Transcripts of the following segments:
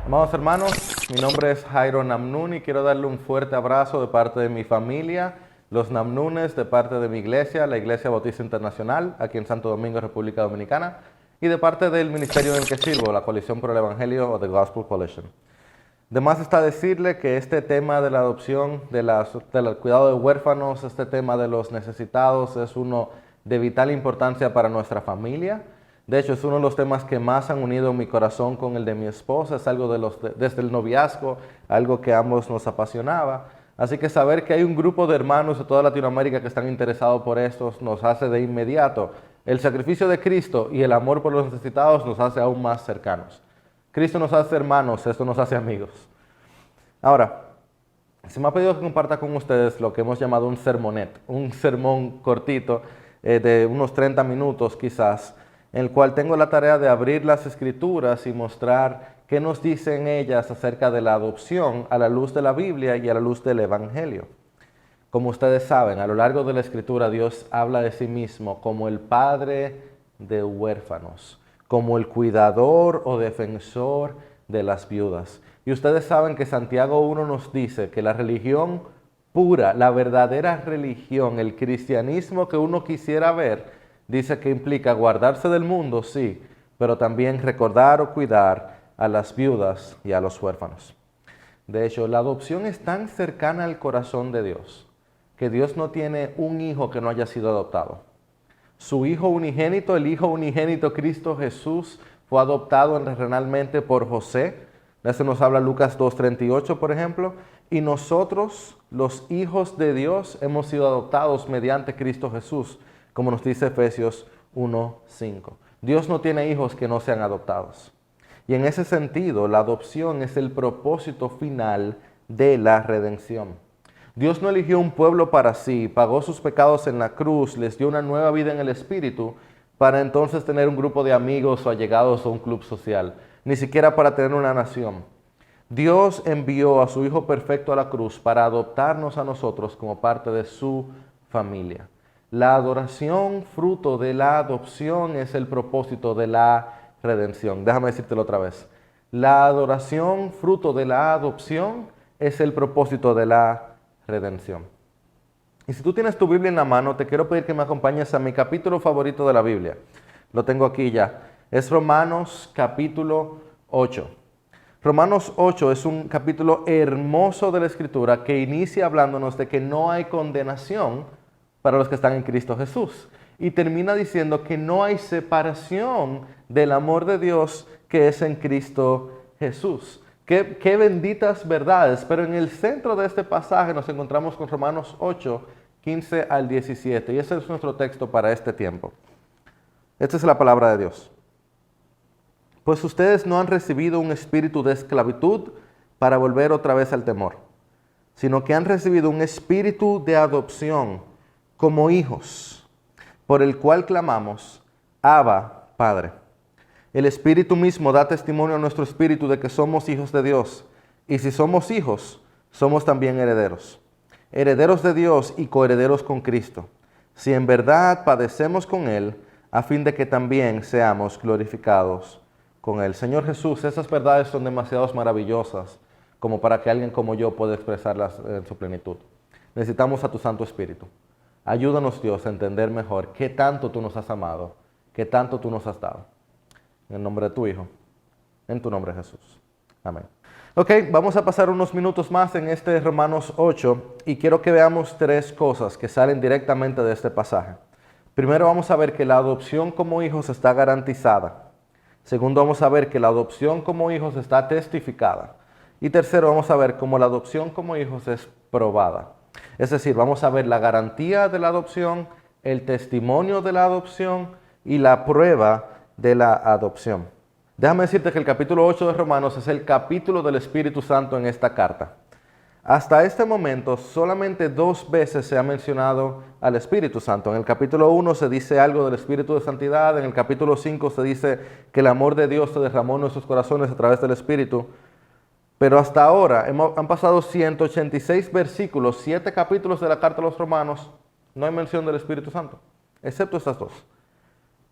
Amados hermanos, mi nombre es Jairo Namnun y quiero darle un fuerte abrazo de parte de mi familia, los Namnunes, de parte de mi iglesia, la Iglesia Bautista Internacional, aquí en Santo Domingo, República Dominicana, y de parte del ministerio en el que sirvo, la Coalición por el Evangelio o The Gospel Coalition. De más está decirle que este tema de la adopción, del cuidado de huérfanos, este tema de los necesitados es uno de vital importancia para nuestra familia. De hecho, es uno de los temas que más han unido mi corazón con el de mi esposa. Es algo desde el noviazgo, algo que a ambos nos apasionaba. Así que saber que hay un grupo de hermanos de toda Latinoamérica que están interesados por esto nos hace de inmediato. El sacrificio de Cristo y el amor por los necesitados nos hace aún más cercanos. Cristo nos hace hermanos, esto nos hace amigos. Ahora, se me ha pedido que comparta con ustedes lo que hemos llamado un sermonet, un sermón cortito de unos 30 minutos quizás, en el cual tengo la tarea de abrir las escrituras y mostrar qué nos dicen ellas acerca de la adopción a la luz de la Biblia y a la luz del Evangelio. Como ustedes saben, a lo largo de la escritura Dios habla de sí mismo como el padre de huérfanos, como el cuidador o defensor de las viudas. Y ustedes saben que Santiago 1 nos dice que la religión pura, la verdadera religión, el cristianismo que uno quisiera ver, dice que implica guardarse del mundo, sí, pero también recordar o cuidar a las viudas y a los huérfanos. De hecho, la adopción es tan cercana al corazón de Dios, que Dios no tiene un hijo que no haya sido adoptado. Su Hijo unigénito, el Hijo unigénito Cristo Jesús, fue adoptado terrenalmente por José. De eso nos habla Lucas 2:38, por ejemplo. Y nosotros, los hijos de Dios, hemos sido adoptados mediante Cristo Jesús, como nos dice Efesios 1:5. Dios no tiene hijos que no sean adoptados. Y en ese sentido, la adopción es el propósito final de la redención. Dios no eligió un pueblo para sí, pagó sus pecados en la cruz, les dio una nueva vida en el Espíritu, para entonces tener un grupo de amigos o allegados o un club social, ni siquiera para tener una nación. Dios envió a su Hijo perfecto a la cruz para adoptarnos a nosotros como parte de su familia. La adoración, fruto de la adopción, es el propósito de la redención. Déjame decírtelo otra vez. La adoración, fruto de la adopción, es el propósito de la redención. Y si tú tienes tu Biblia en la mano, te quiero pedir que me acompañes a mi capítulo favorito de la Biblia. Lo tengo aquí ya. Es Romanos capítulo 8. Romanos 8 es un capítulo hermoso de la Escritura que inicia hablándonos de que no hay condenación para los que están en Cristo Jesús. Y termina diciendo que no hay separación del amor de Dios que es en Cristo Jesús. Qué benditas verdades, pero en el centro de este pasaje nos encontramos con Romanos 8, 15 al 17, y ese es nuestro texto para este tiempo. Esta es la palabra de Dios. Pues ustedes no han recibido un espíritu de esclavitud para volver otra vez al temor, sino que han recibido un espíritu de adopción como hijos, por el cual clamamos, Abba, Padre. El Espíritu mismo da testimonio a nuestro espíritu de que somos hijos de Dios. Y si somos hijos, somos también herederos. Herederos de Dios y coherederos con Cristo. Si en verdad padecemos con Él, a fin de que también seamos glorificados con Él. Señor Jesús, esas verdades son demasiado maravillosas como para que alguien como yo pueda expresarlas en su plenitud. Necesitamos a tu Santo Espíritu. Ayúdanos, Dios, a entender mejor qué tanto tú nos has amado, qué tanto tú nos has dado. En el nombre de tu Hijo, en tu nombre Jesús. Amén. Ok, vamos a pasar unos minutos más en este Romanos 8 y quiero que veamos tres cosas que salen directamente de este pasaje. Primero vamos a ver que la adopción como hijos está garantizada. Segundo vamos a ver que la adopción como hijos está testificada. Y tercero vamos a ver cómo la adopción como hijos es probada. Es decir, vamos a ver la garantía de la adopción, el testimonio de la adopción y la prueba de la adopción. Déjame decirte que el capítulo 8 de Romanos es el capítulo del Espíritu Santo en esta carta. Hasta este momento solamente 2 veces se ha mencionado al Espíritu Santo. En el capítulo 1 se dice algo del Espíritu de Santidad, en el capítulo 5 se dice que el amor de Dios se derramó en nuestros corazones a través del Espíritu. Pero hasta ahora han pasado 186 versículos, 7 capítulos de la carta a los Romanos, no hay mención del Espíritu Santo, excepto estas 2.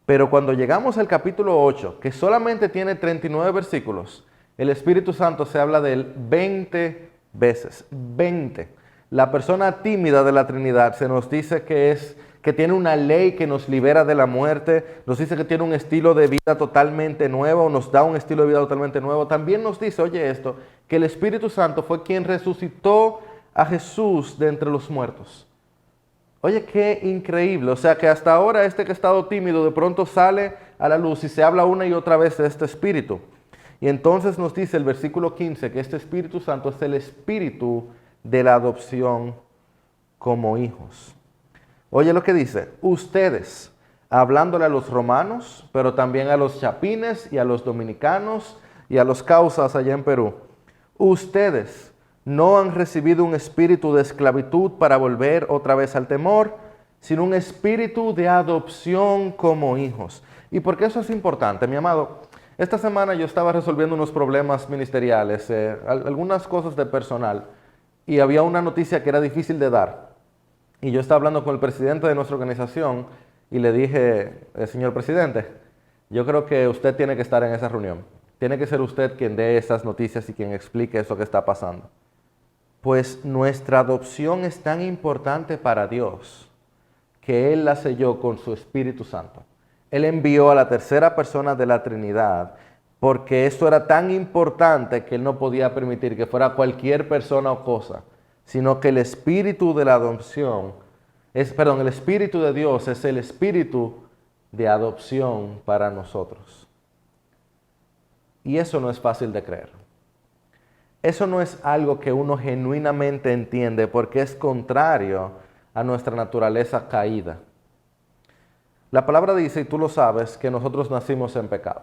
Pero cuando llegamos al capítulo 8, que solamente tiene 39 versículos, El Espíritu Santo se habla de él 20 veces, 20. La persona tímida de la Trinidad se nos dice que tiene una ley que nos libera de la muerte, nos dice que tiene un estilo de vida totalmente nuevo, nos da un estilo de vida totalmente nuevo. También nos dice, oye esto, que el Espíritu Santo fue quien resucitó a Jesús de entre los muertos. Oye, qué increíble. O sea que hasta ahora este que ha estado tímido de pronto sale a la luz y se habla una y otra vez de este Espíritu. Y entonces nos dice el versículo 15 que este Espíritu Santo es el Espíritu de la adopción como hijos. Oye lo que dice, ustedes, hablándole a los romanos, pero también a los chapines y a los dominicanos y a los causas allá en Perú. Ustedes no han recibido un espíritu de esclavitud para volver otra vez al temor, sino un espíritu de adopción como hijos. ¿Y por qué eso es importante, mi amado? Esta semana yo estaba resolviendo unos problemas ministeriales, algunas cosas de personal, y había una noticia que era difícil de dar. Y yo estaba hablando con el presidente de nuestra organización y le dije, señor presidente, yo creo que usted tiene que estar en esa reunión. Tiene que ser usted quien dé esas noticias y quien explique eso que está pasando. Pues nuestra adopción es tan importante para Dios que Él la selló con su Espíritu Santo. Él envió a la tercera persona de la Trinidad porque esto era tan importante que Él no podía permitir que fuera cualquier persona o cosa, sino que el Espíritu de la adopción, el Espíritu de Dios es el Espíritu de adopción para nosotros. Y eso no es fácil de creer. Eso no es algo que uno genuinamente entiende porque es contrario a nuestra naturaleza caída. La palabra dice, y tú lo sabes, que nosotros nacimos en pecado,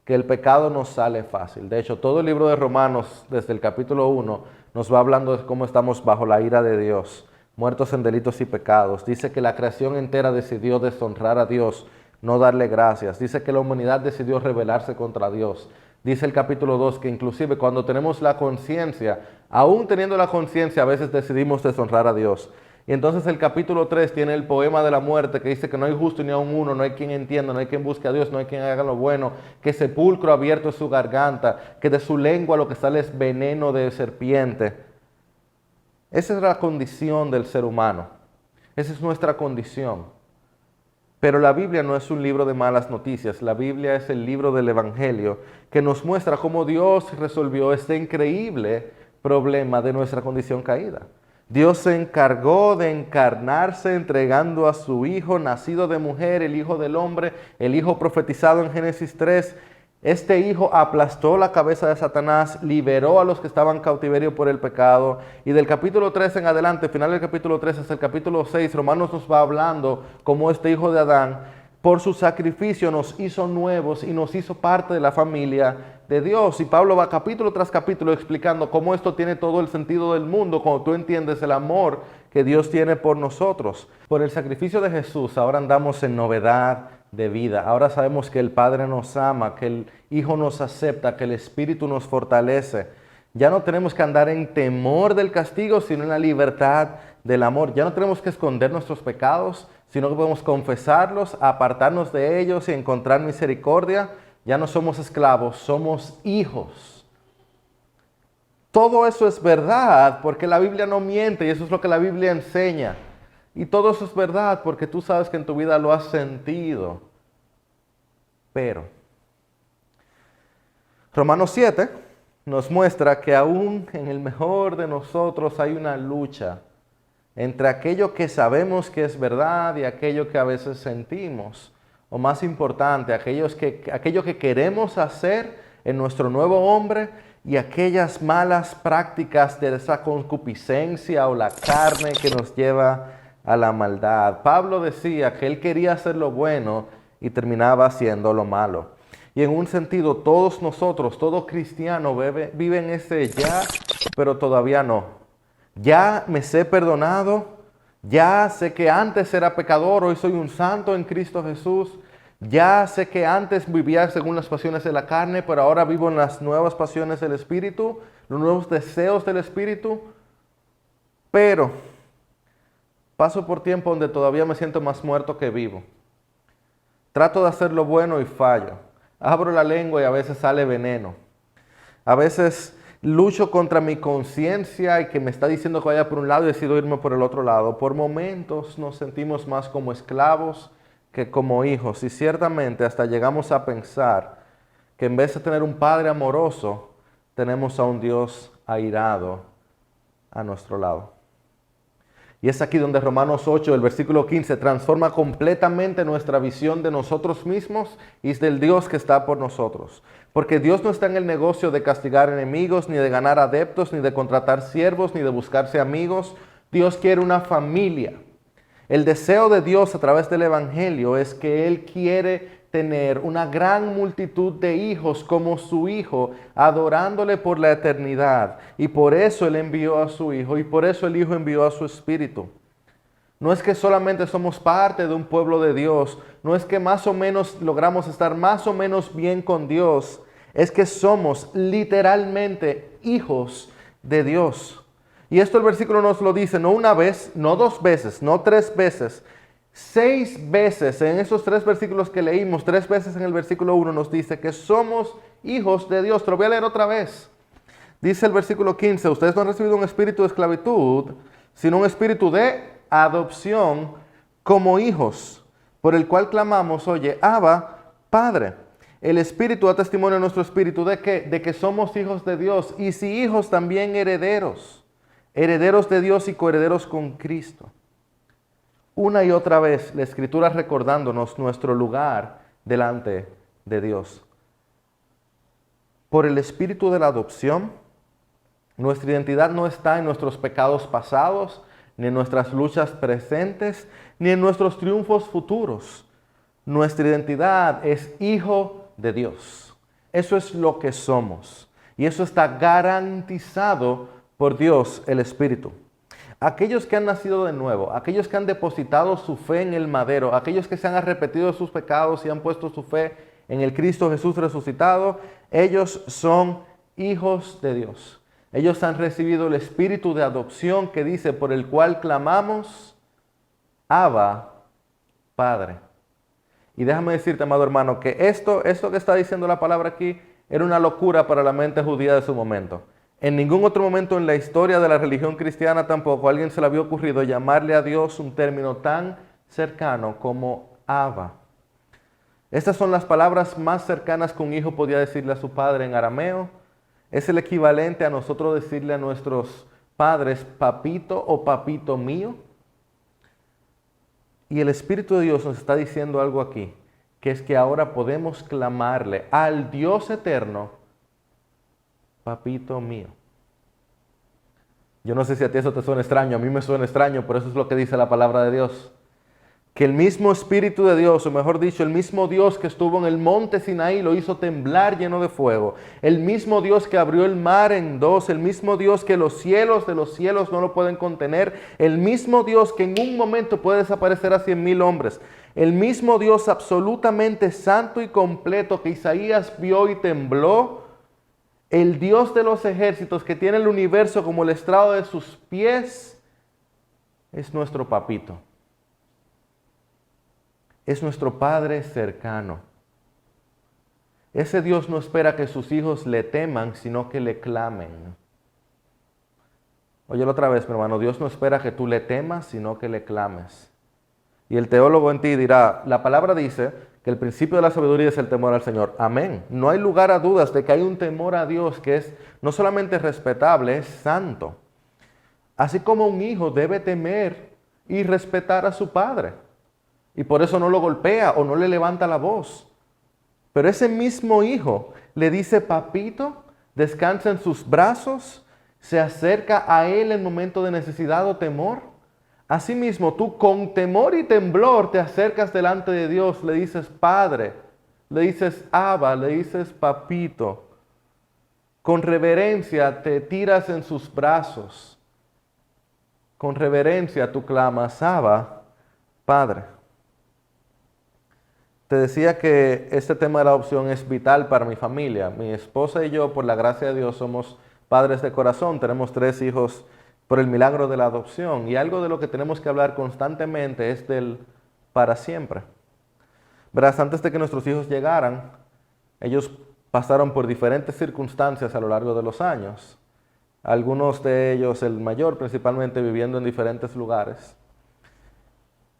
que el pecado nos sale fácil. De hecho, todo el libro de Romanos, desde el capítulo 1, nos va hablando de cómo estamos bajo la ira de Dios, muertos en delitos y pecados. Dice que la creación entera decidió deshonrar a Dios, no darle gracias. Dice que la humanidad decidió rebelarse contra Dios. Dice el capítulo 2 que inclusive cuando tenemos la conciencia, aún teniendo la conciencia, a veces decidimos deshonrar a Dios. Y entonces el capítulo 3 tiene el poema de la muerte que dice que no hay justo ni aun uno, no hay quien entienda, no hay quien busque a Dios, no hay quien haga lo bueno, que sepulcro abierto es su garganta, que de su lengua lo que sale es veneno de serpiente. Esa es la condición del ser humano, esa es nuestra condición. Pero la Biblia no es un libro de malas noticias, la Biblia es el libro del Evangelio que nos muestra cómo Dios resolvió este increíble problema de nuestra condición caída. Dios se encargó de encarnarse entregando a su Hijo, nacido de mujer, el Hijo del hombre, el Hijo profetizado en Génesis 3. Este Hijo aplastó la cabeza de Satanás, liberó a los que estaban en cautiverio por el pecado. Y del capítulo 3 en adelante, final del capítulo 3 hasta el capítulo 6, Romanos nos va hablando cómo este Hijo de Adán, por su sacrificio nos hizo nuevos y nos hizo parte de la familia de Dios. Y Pablo va capítulo tras capítulo explicando cómo esto tiene todo el sentido del mundo, cuando tú entiendes el amor que Dios tiene por nosotros. Por el sacrificio de Jesús ahora andamos en novedad de vida. Ahora sabemos que el Padre nos ama, que el Hijo nos acepta, que el Espíritu nos fortalece. Ya no tenemos que andar en temor del castigo, sino en la libertad del amor. Ya no tenemos que esconder nuestros pecados, sino que podemos confesarlos, apartarnos de ellos y encontrar misericordia. Ya no somos esclavos, somos hijos. Todo eso es verdad porque la Biblia no miente y eso es lo que la Biblia enseña. Y todo eso es verdad porque tú sabes que en tu vida lo has sentido. Pero Romanos 7 nos muestra que aún en el mejor de nosotros hay una lucha entre aquello que sabemos que es verdad y aquello que a veces sentimos. O más importante, aquello que queremos hacer en nuestro nuevo hombre y aquellas malas prácticas de esa concupiscencia o la carne que nos lleva a la maldad. Pablo decía que él quería hacer lo bueno y terminaba haciendo lo malo. Y en un sentido, todos nosotros, todo cristiano vive en ese ya, pero todavía no. Ya me sé perdonado, ya sé que antes era pecador, hoy soy un santo en Cristo Jesús. Ya sé que antes vivía según las pasiones de la carne, pero ahora vivo en las nuevas pasiones del Espíritu, los nuevos deseos del Espíritu. Pero paso por tiempo donde todavía me siento más muerto que vivo. Trato de hacer lo bueno y fallo. Abro la lengua y a veces sale veneno. A veces lucho contra mi conciencia y que me está diciendo que vaya por un lado y decido irme por el otro lado. Por momentos nos sentimos más como esclavos que como hijos. Y ciertamente hasta llegamos a pensar que en vez de tener un Padre amoroso, tenemos a un Dios airado a nuestro lado. Y es aquí donde Romanos 8, el versículo 15, transforma completamente nuestra visión de nosotros mismos y del Dios que está por nosotros. Porque Dios no está en el negocio de castigar enemigos, ni de ganar adeptos, ni de contratar siervos, ni de buscarse amigos. Dios quiere una familia. El deseo de Dios a través del Evangelio es que Él quiere tener una gran multitud de hijos como su Hijo, adorándole por la eternidad. Y por eso Él envió a su Hijo, y por eso el Hijo envió a su Espíritu. No es que solamente somos parte de un pueblo de Dios, no es que más o menos logramos estar más o menos bien con Dios, es que somos literalmente hijos de Dios. Y esto el versículo nos lo dice, no una vez, no dos veces, no tres veces, 6 veces en esos 3 versículos que leímos, 3 veces en el versículo 1 nos dice que somos hijos de Dios. Te lo voy a leer otra vez. Dice el versículo 15, ustedes no han recibido un espíritu de esclavitud, sino un espíritu de adopción como hijos, por el cual clamamos, oye, Abba, Padre. El Espíritu da testimonio a nuestro espíritu de que somos hijos de Dios, y si hijos también herederos, herederos de Dios y coherederos con Cristo. Una y otra vez la Escritura recordándonos nuestro lugar delante de Dios. Por el espíritu de la adopción, nuestra identidad no está en nuestros pecados pasados, ni en nuestras luchas presentes, ni en nuestros triunfos futuros. Nuestra identidad es hijo de Dios. Eso es lo que somos. Y eso está garantizado por Dios el Espíritu. Aquellos que han nacido de nuevo, aquellos que han depositado su fe en el madero, aquellos que se han arrepentido de sus pecados y han puesto su fe en el Cristo Jesús resucitado, ellos son hijos de Dios. Ellos han recibido el espíritu de adopción que dice, por el cual clamamos, Abba, Padre. Y déjame decirte, amado hermano, que esto que está diciendo la palabra aquí era una locura para la mente judía de su momento. En ningún otro momento en la historia de la religión cristiana tampoco a alguien se le había ocurrido llamarle a Dios un término tan cercano como Abba. Estas son las palabras más cercanas que un hijo podía decirle a su padre en arameo. Es el equivalente a nosotros decirle a nuestros padres papito o papito mío. Y el Espíritu de Dios nos está diciendo algo aquí, que es que ahora podemos clamarle al Dios eterno, papito mío. Yo no sé si a ti eso te suena extraño, a mí me suena extraño, pero eso es lo que dice la palabra de Dios. Que el mismo Espíritu de Dios, o mejor dicho, el mismo Dios que estuvo en el monte Sinaí lo hizo temblar lleno de fuego. El mismo Dios que abrió el mar en dos, el mismo Dios que los cielos de los cielos no lo pueden contener, el mismo Dios que en un momento puede desaparecer a 100,000 hombres, el mismo Dios absolutamente santo y completo que Isaías vio y tembló, el Dios de los ejércitos que tiene el universo como el estrado de sus pies, es nuestro papito. Es nuestro Padre cercano. Ese Dios no espera que sus hijos le teman, sino que le clamen. Óyelo otra vez, mi hermano. Dios no espera que tú le temas, sino que le clames. Y el teólogo en ti dirá, la palabra dice que el principio de la sabiduría es el temor al Señor. Amén. No hay lugar a dudas de que hay un temor a Dios que es no solamente respetable, es santo. Así como un hijo debe temer y respetar a su padre. Y por eso no lo golpea o no le levanta la voz. Pero ese mismo hijo le dice, papito, descansa en sus brazos, se acerca a él en momento de necesidad o temor. Asimismo, tú con temor y temblor te acercas delante de Dios, le dices Padre, le dices Abba, le dices papito. Con reverencia te tiras en sus brazos. Con reverencia tú clamas Abba, Padre. Te decía que este tema de la adopción es vital para mi familia. Mi esposa y yo, por la gracia de Dios, somos padres de corazón. Tenemos 3 hijos por el milagro de la adopción. Y algo de lo que tenemos que hablar constantemente es del para siempre. Verás, antes de que nuestros hijos llegaran, ellos pasaron por diferentes circunstancias a lo largo de los años. Algunos de ellos, el mayor principalmente, viviendo en diferentes lugares.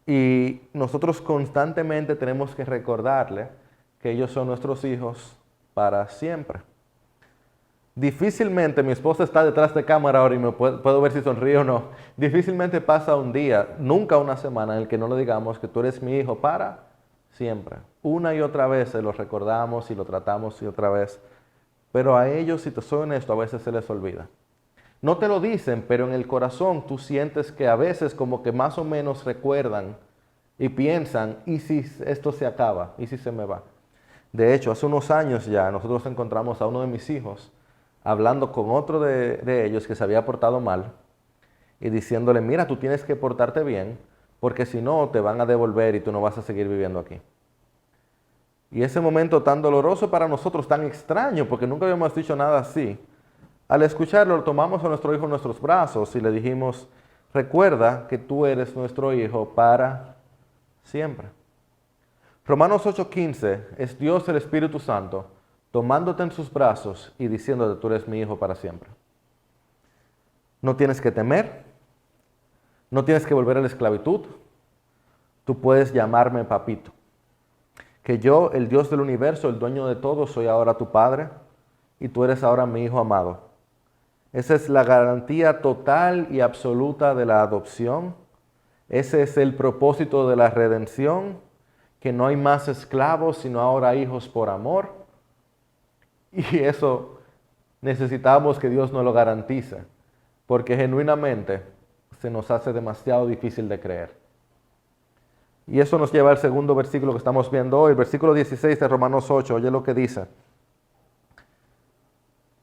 Y nosotros constantemente tenemos que recordarle que ellos son nuestros hijos para siempre. Difícilmente, mi esposa está detrás de cámara ahora y me puedo ver si sonríe o no. Difícilmente pasa un día, nunca una semana, en el que no le digamos que tú eres mi hijo para siempre. Una y otra vez se lo recordamos y lo tratamos y otra vez. Pero a ellos, si te soy honesto, a veces se les olvida. No te lo dicen, pero en el corazón tú sientes que a veces como que más o menos recuerdan y piensan, ¿y si esto se acaba? ¿Y si se me va? De hecho, hace unos años ya nosotros encontramos a uno de mis hijos hablando con otro de ellos que se había portado mal y diciéndole, mira, tú tienes que portarte bien porque si no te van a devolver y tú no vas a seguir viviendo aquí. Y ese momento tan doloroso para nosotros, tan extraño, porque nunca habíamos dicho nada así, al escucharlo lo tomamos a nuestro hijo en nuestros brazos y le dijimos, recuerda que tú eres nuestro hijo para siempre. Romanos 8:15 es Dios el Espíritu Santo tomándote en sus brazos y diciéndote tú eres mi hijo para siempre. No tienes que temer, no tienes que volver a la esclavitud, tú puedes llamarme papito. Que yo, el Dios del universo, el dueño de todo, soy ahora tu padre y tú eres ahora mi hijo amado. Esa es la garantía total y absoluta de la adopción. Ese es el propósito de la redención, que no hay más esclavos, sino ahora hijos por amor. Y eso necesitamos que Dios nos lo garantice, porque genuinamente se nos hace demasiado difícil de creer. Y eso nos lleva al segundo versículo que estamos viendo hoy, el versículo 16 de Romanos 8. Oye lo que dice.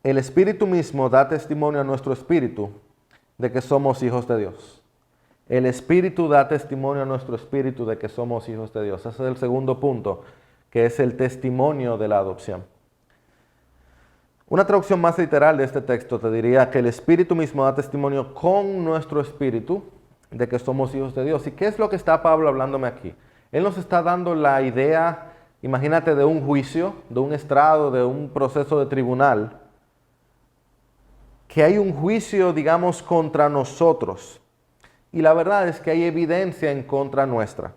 El Espíritu mismo da testimonio a nuestro espíritu de que somos hijos de Dios. El Espíritu da testimonio a nuestro espíritu de que somos hijos de Dios. Ese es el segundo punto, que es el testimonio de la adopción. Una traducción más literal de este texto te diría que el Espíritu mismo da testimonio con nuestro espíritu de que somos hijos de Dios. ¿Y qué es lo que está Pablo hablándome aquí? Él nos está dando la idea, imagínate, de un juicio, de un estrado, de un proceso de tribunal, que hay un juicio, digamos, contra nosotros. Y la verdad es que hay evidencia en contra nuestra.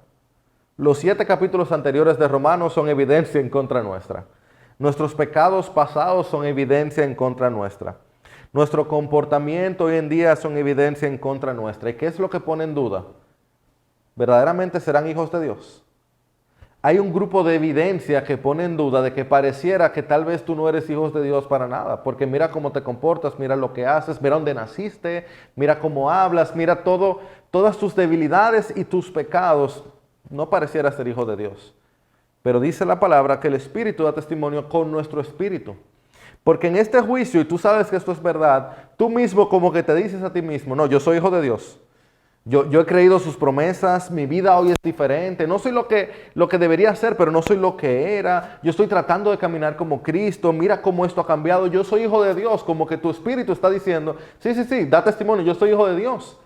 Los 7 capítulos anteriores de Romanos son evidencia en contra nuestra. Nuestros pecados pasados son evidencia en contra nuestra. Nuestro comportamiento hoy en día son evidencia en contra nuestra. ¿Y qué es lo que pone en duda? ¿Verdaderamente serán hijos de Dios? Hay un grupo de evidencia que pone en duda de que pareciera que tal vez tú no eres hijo de Dios para nada, porque mira cómo te comportas, mira lo que haces, mira dónde naciste, mira cómo hablas, mira todas tus debilidades y tus pecados. No pareciera ser hijo de Dios. Pero dice la palabra que el Espíritu da testimonio con nuestro espíritu. Porque en este juicio, y tú sabes que esto es verdad, tú mismo como que te dices a ti mismo, no, yo soy hijo de Dios. Yo he creído sus promesas, mi vida hoy es diferente, no soy lo que debería ser, pero no soy lo que era. Yo estoy tratando de caminar como Cristo, mira cómo esto ha cambiado, yo soy hijo de Dios, como que tu espíritu está diciendo, sí, da testimonio, yo soy hijo de Dios.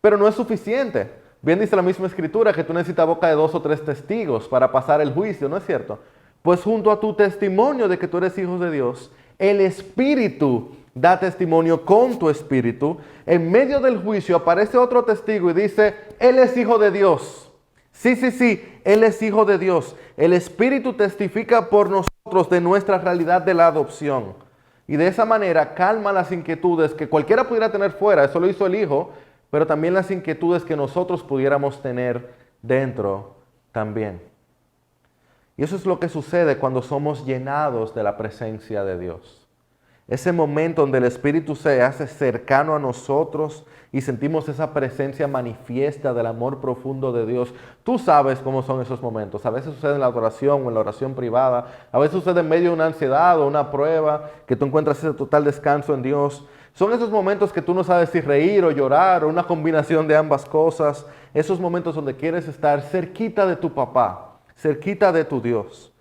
Pero no es suficiente. Bien dice la misma Escritura que tú necesitas boca de 2 o 3 testigos para pasar el juicio, ¿no es cierto? Pues junto a tu testimonio de que tú eres hijo de Dios, el Espíritu da testimonio con tu espíritu. En medio del juicio aparece otro testigo y dice, Él es hijo de Dios. Sí, Él es hijo de Dios. El Espíritu testifica por nosotros de nuestra realidad de la adopción. Y de esa manera calma las inquietudes que cualquiera pudiera tener fuera, eso lo hizo el Hijo, pero también las inquietudes que nosotros pudiéramos tener dentro también. Y eso es lo que sucede cuando somos llenados de la presencia de Dios. Ese momento donde el Espíritu se hace cercano a nosotros y sentimos esa presencia manifiesta del amor profundo de Dios. Tú sabes cómo son esos momentos. A veces sucede en la adoración o en la oración privada. A veces sucede en medio de una ansiedad o una prueba que tú encuentras ese total descanso en Dios. Son esos momentos que tú no sabes si reír o llorar o una combinación de ambas cosas. Esos momentos donde quieres estar cerquita de tu papá, cerquita de tu Dios.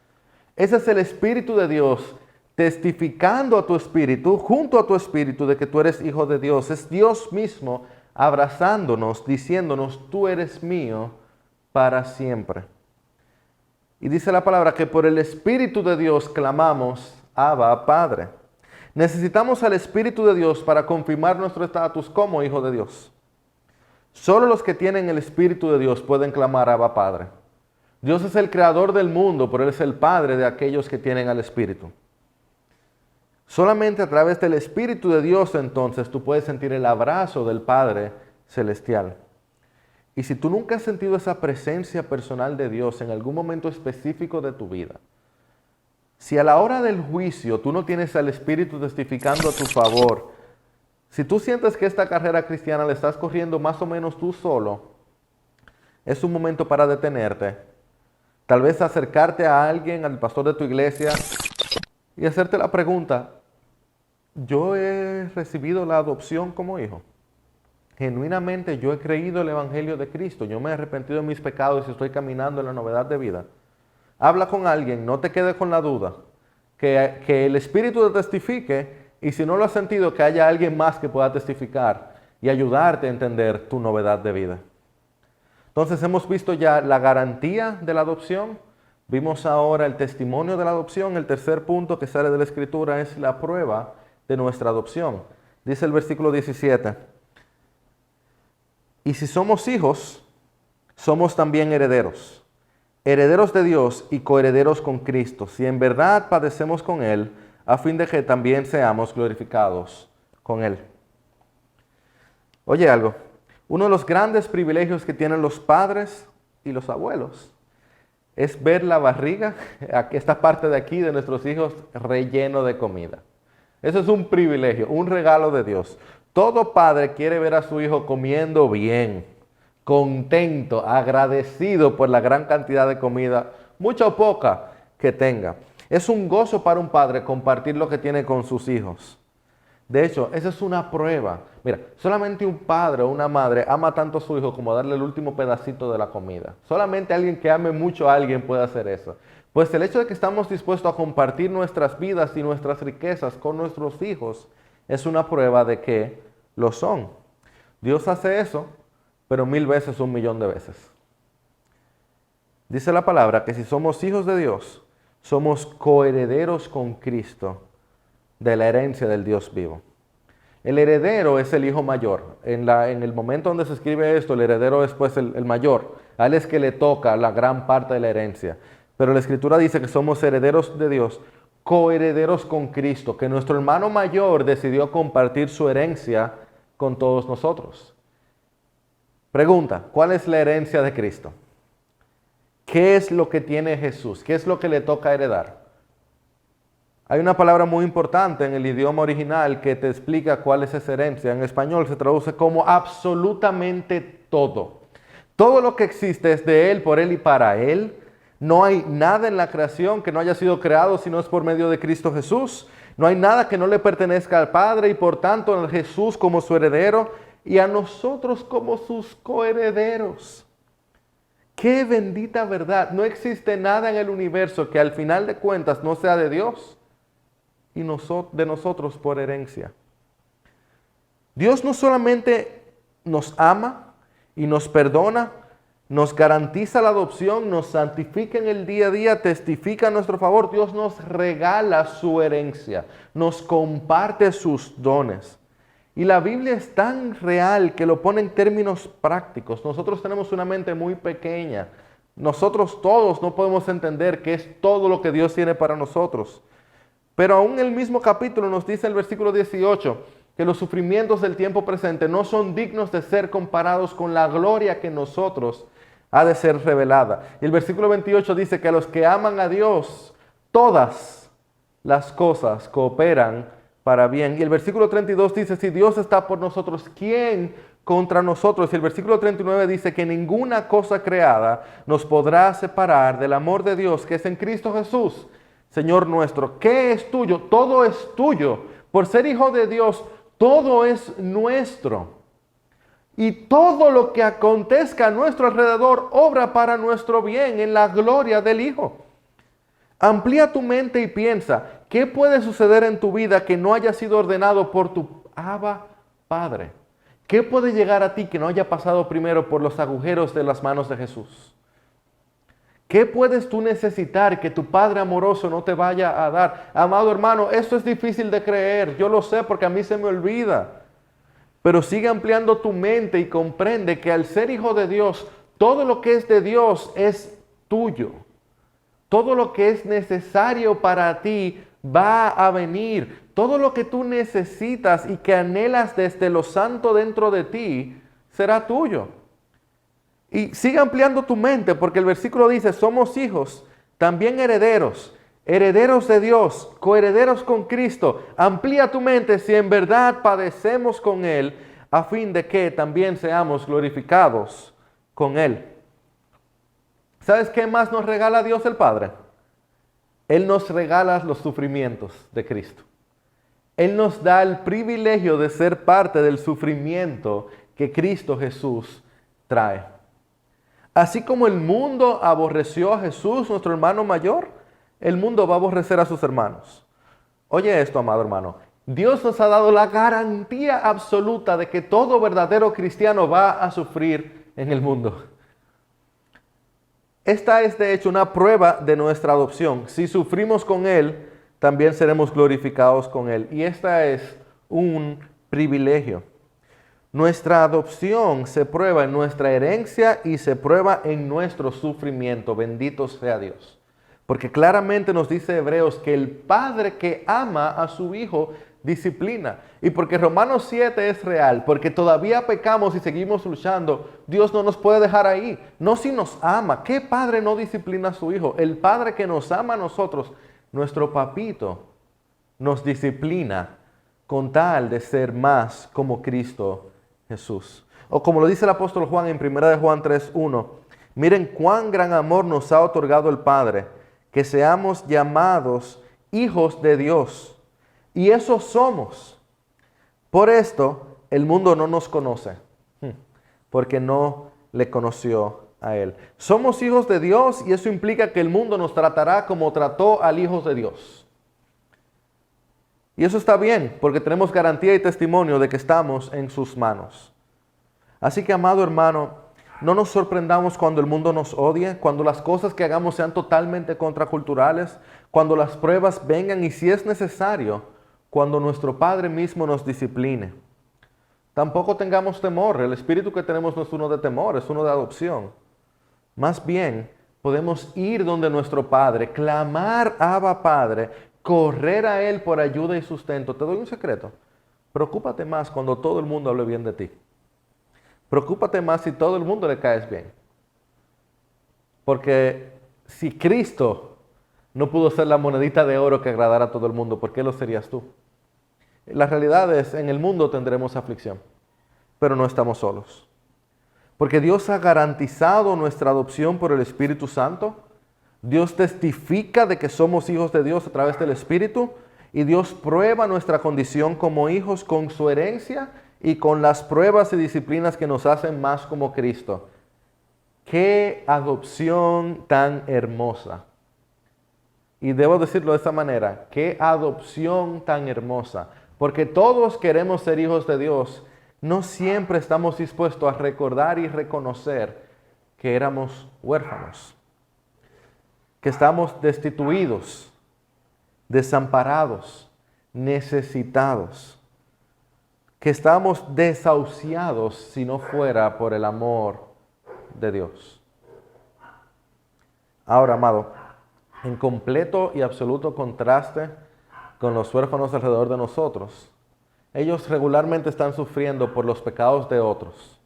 Ese es el Espíritu de Dios testificando a tu espíritu, junto a tu espíritu, de que tú eres hijo de Dios. Es Dios mismo abrazándonos, diciéndonos, tú eres mío para siempre. Y dice la palabra que por el Espíritu de Dios clamamos, Abba, Padre. Necesitamos al Espíritu de Dios para confirmar nuestro estatus como hijo de Dios. Solo los que tienen el Espíritu de Dios pueden clamar, Abba, Padre. Dios es el creador del mundo, pero Él es el Padre de aquellos que tienen al Espíritu. Solamente a través del Espíritu de Dios, entonces, tú puedes sentir el abrazo del Padre Celestial. Y si tú nunca has sentido esa presencia personal de Dios en algún momento específico de tu vida, si a la hora del juicio tú no tienes al Espíritu testificando a tu favor, si tú sientes que esta carrera cristiana la estás corriendo más o menos tú solo, es un momento para detenerte, tal vez acercarte a alguien, al pastor de tu iglesia, y hacerte la pregunta, ¿yo he recibido la adopción como hijo? Genuinamente yo he creído el Evangelio de Cristo, yo me he arrepentido de mis pecados y estoy caminando en la novedad de vida. Habla con alguien, no te quedes con la duda, que el Espíritu te testifique y si no lo has sentido, que haya alguien más que pueda testificar y ayudarte a entender tu novedad de vida. Entonces hemos visto ya la garantía de la adopción, vimos ahora el testimonio de la adopción. El tercer punto que sale de la Escritura es la prueba de nuestra adopción. Dice el versículo 17, y si somos hijos, somos también herederos, herederos de Dios y coherederos con Cristo, si en verdad padecemos con Él, a fin de que también seamos glorificados con Él. Oye algo, uno de los grandes privilegios que tienen los padres y los abuelos es ver la barriga, esta parte de aquí de nuestros hijos, relleno de comida. Eso es un privilegio, un regalo de Dios. Todo padre quiere ver a su hijo comiendo bien, contento, agradecido por la gran cantidad de comida, mucha o poca que tenga. Es un gozo para un padre compartir lo que tiene con sus hijos. De hecho, esa es una prueba. Mira, solamente un padre o una madre ama tanto a su hijo como darle el último pedacito de la comida. Solamente alguien que ame mucho a alguien puede hacer eso. Pues el hecho de que estamos dispuestos a compartir nuestras vidas y nuestras riquezas con nuestros hijos es una prueba de que lo son. Dios hace eso, pero 1000 veces, 1.000.000 de veces. Dice la palabra que si somos hijos de Dios, somos coherederos con Cristo de la herencia del Dios vivo. El heredero es el hijo mayor. En el momento donde se escribe esto, el heredero es pues el mayor. A él es que le toca la gran parte de la herencia. Pero la Escritura dice que somos herederos de Dios, coherederos con Cristo, que nuestro hermano mayor decidió compartir su herencia con todos nosotros. Pregunta, ¿cuál es la herencia de Cristo? ¿Qué es lo que tiene Jesús? ¿Qué es lo que le toca heredar? Hay una palabra muy importante en el idioma original que te explica cuál es esa herencia. En español se traduce como absolutamente todo. Todo lo que existe es de Él, por Él y para Él. No hay nada en la creación que no haya sido creado si no es por medio de Cristo Jesús. No hay nada que no le pertenezca al Padre y por tanto a Jesús como su heredero y a nosotros como sus coherederos. ¡Qué bendita verdad! No existe nada en el universo que al final de cuentas no sea de Dios y de nosotros por herencia. Dios no solamente nos ama y nos perdona, nos garantiza la adopción, nos santifica en el día a día, testifica a nuestro favor. Dios nos regala su herencia, nos comparte sus dones. Y la Biblia es tan real que lo pone en términos prácticos. Nosotros tenemos una mente muy pequeña. Nosotros todos no podemos entender qué es todo lo que Dios tiene para nosotros. Pero aún el mismo capítulo nos dice el versículo 18 que los sufrimientos del tiempo presente no son dignos de ser comparados con la gloria que nosotros ha de ser revelada. Y el versículo 28 dice que a los que aman a Dios, todas las cosas cooperan para bien. Y el versículo 32 dice, si Dios está por nosotros, ¿quién contra nosotros? Y el versículo 39 dice que ninguna cosa creada nos podrá separar del amor de Dios que es en Cristo Jesús, Señor nuestro. ¿Qué es tuyo? Todo es tuyo. Por ser hijo de Dios, todo es nuestro. Y todo lo que acontezca a nuestro alrededor obra para nuestro bien en la gloria del Hijo. Amplía tu mente y piensa, ¿qué puede suceder en tu vida que no haya sido ordenado por tu Abba Padre? ¿Qué puede llegar a ti que no haya pasado primero por los agujeros de las manos de Jesús? ¿Qué puedes tú necesitar que tu Padre amoroso no te vaya a dar? Amado hermano, esto es difícil de creer. Yo lo sé porque a mí se me olvida. Pero sigue ampliando tu mente y comprende que al ser hijo de Dios, todo lo que es de Dios es tuyo. Todo lo que es necesario para ti va a venir. Todo lo que tú necesitas y que anhelas desde lo santo dentro de ti será tuyo. Y sigue ampliando tu mente porque el versículo dice, somos hijos, también herederos, herederos de Dios, coherederos con Cristo. Amplía tu mente si en verdad padecemos con Él, a fin de que también seamos glorificados con Él. ¿Sabes qué más nos regala Dios el Padre? Él nos regala los sufrimientos de Cristo. Él nos da el privilegio de ser parte del sufrimiento que Cristo Jesús trae. Así como el mundo aborreció a Jesús, nuestro hermano mayor, el mundo va a aborrecer a sus hermanos. Oye esto, amado hermano. Dios nos ha dado la garantía absoluta de que todo verdadero cristiano va a sufrir en el mundo. Esta es de hecho una prueba de nuestra adopción. Si sufrimos con Él, también seremos glorificados con Él. Y esta es un privilegio. Nuestra adopción se prueba en nuestra herencia y se prueba en nuestro sufrimiento. Bendito sea Dios. Porque claramente nos dice Hebreos que el padre que ama a su hijo disciplina. Y porque Romanos 7 es real, porque todavía pecamos y seguimos luchando, Dios no nos puede dejar ahí. No si nos ama. ¿Qué padre no disciplina a su hijo? El padre que nos ama a nosotros, nuestro papito, nos disciplina con tal de ser más como Cristo Jesús. O como lo dice el apóstol Juan en 1 Juan 3:1, miren cuán gran amor nos ha otorgado el Padre, que seamos llamados hijos de Dios. Y eso somos. Por esto el mundo no nos conoce, porque no le conoció a Él. Somos hijos de Dios y eso implica que el mundo nos tratará como trató al Hijo de Dios. Y eso está bien, porque tenemos garantía y testimonio de que estamos en sus manos. Así que, amado hermano, no nos sorprendamos cuando el mundo nos odie, cuando las cosas que hagamos sean totalmente contraculturales, cuando las pruebas vengan y si es necesario, cuando nuestro Padre mismo nos discipline. Tampoco tengamos temor, el espíritu que tenemos no es uno de temor, es uno de adopción. Más bien, podemos ir donde nuestro Padre, clamar, Abba Padre, correr a Él por ayuda y sustento. Te doy un secreto. Preocúpate más cuando todo el mundo hable bien de ti. Preocúpate más si todo el mundo le caes bien. Porque si Cristo no pudo ser la monedita de oro que agradara a todo el mundo, ¿por qué lo serías tú? La realidad es, en el mundo tendremos aflicción, pero no estamos solos. Porque Dios ha garantizado nuestra adopción por el Espíritu Santo. Dios testifica de que somos hijos de Dios a través del Espíritu y Dios prueba nuestra condición como hijos con su herencia y con las pruebas y disciplinas que nos hacen más como Cristo. ¡Qué adopción tan hermosa! Y debo decirlo de esta manera, ¡qué adopción tan hermosa! Porque todos queremos ser hijos de Dios. No siempre estamos dispuestos a recordar y reconocer que éramos huérfanos, que estamos destituidos, desamparados, necesitados, que estamos desahuciados si no fuera por el amor de Dios. Ahora, amado, en completo y absoluto contraste con los huérfanos alrededor de nosotros, ellos regularmente están sufriendo por los pecados de otros.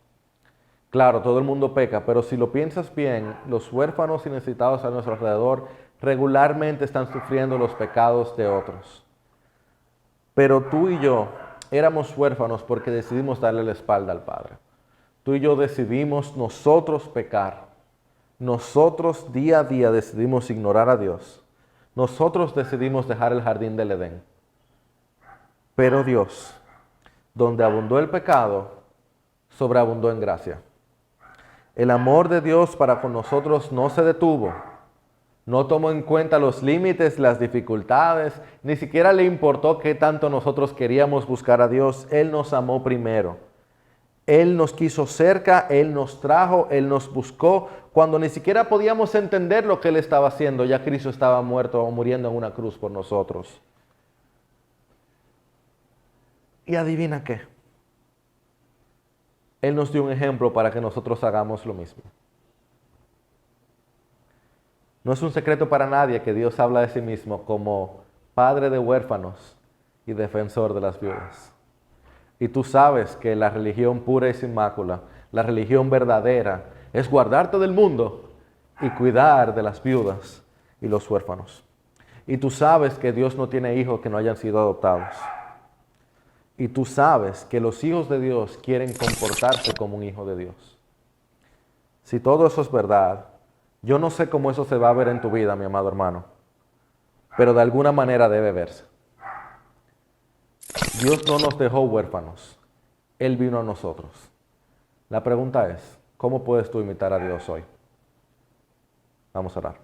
Claro, todo el mundo peca, pero si lo piensas bien, los huérfanos y necesitados a nuestro alrededor regularmente están sufriendo los pecados de otros. Pero tú y yo éramos huérfanos porque decidimos darle la espalda al Padre. Tú y yo decidimos nosotros pecar. Nosotros día a día decidimos ignorar a Dios. Nosotros decidimos dejar el jardín del Edén. Pero Dios, donde abundó el pecado, sobreabundó en gracia. El amor de Dios para con nosotros no se detuvo. No tomó en cuenta los límites, las dificultades, ni siquiera le importó qué tanto nosotros queríamos buscar a Dios. Él nos amó primero. Él nos quiso cerca, Él nos trajo, Él nos buscó. Cuando ni siquiera podíamos entender lo que Él estaba haciendo, ya Cristo estaba muerto o muriendo en una cruz por nosotros. Y adivina qué. Él nos dio un ejemplo para que nosotros hagamos lo mismo. No es un secreto para nadie que Dios habla de sí mismo como padre de huérfanos y defensor de las viudas. Y tú sabes que la religión pura y sin mácula, la religión verdadera, es guardarte del mundo y cuidar de las viudas y los huérfanos. Y tú sabes que Dios no tiene hijos que no hayan sido adoptados. Y tú sabes que los hijos de Dios quieren comportarse como un hijo de Dios. Si todo eso es verdad, yo no sé cómo eso se va a ver en tu vida, mi amado hermano, pero de alguna manera debe verse. Dios no nos dejó huérfanos, Él vino a nosotros. La pregunta es, ¿cómo puedes tú imitar a Dios hoy? Vamos a orar.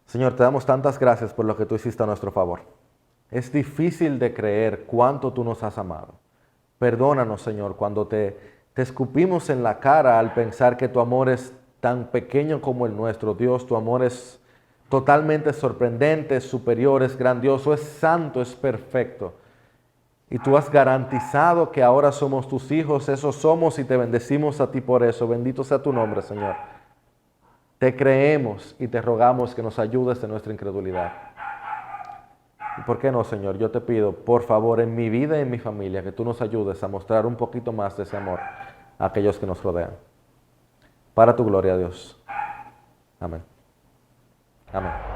Señor, te damos tantas gracias por lo que tú hiciste a nuestro favor. Es difícil de creer cuánto tú nos has amado. Perdónanos, Señor, cuando te escupimos en la cara al pensar que tu amor es tan pequeño como el nuestro. Dios, tu amor es totalmente sorprendente, es superior, es grandioso, es santo, es perfecto. Y tú has garantizado que ahora somos tus hijos, eso somos y te bendecimos a ti por eso. Bendito sea tu nombre, Señor. Te creemos y te rogamos que nos ayudes en nuestra incredulidad. ¿Y por qué no, Señor? Yo te pido, por favor, en mi vida y en mi familia, que tú nos ayudes a mostrar un poquito más de ese amor a aquellos que nos rodean. Para tu gloria, Dios. Amén. Amén.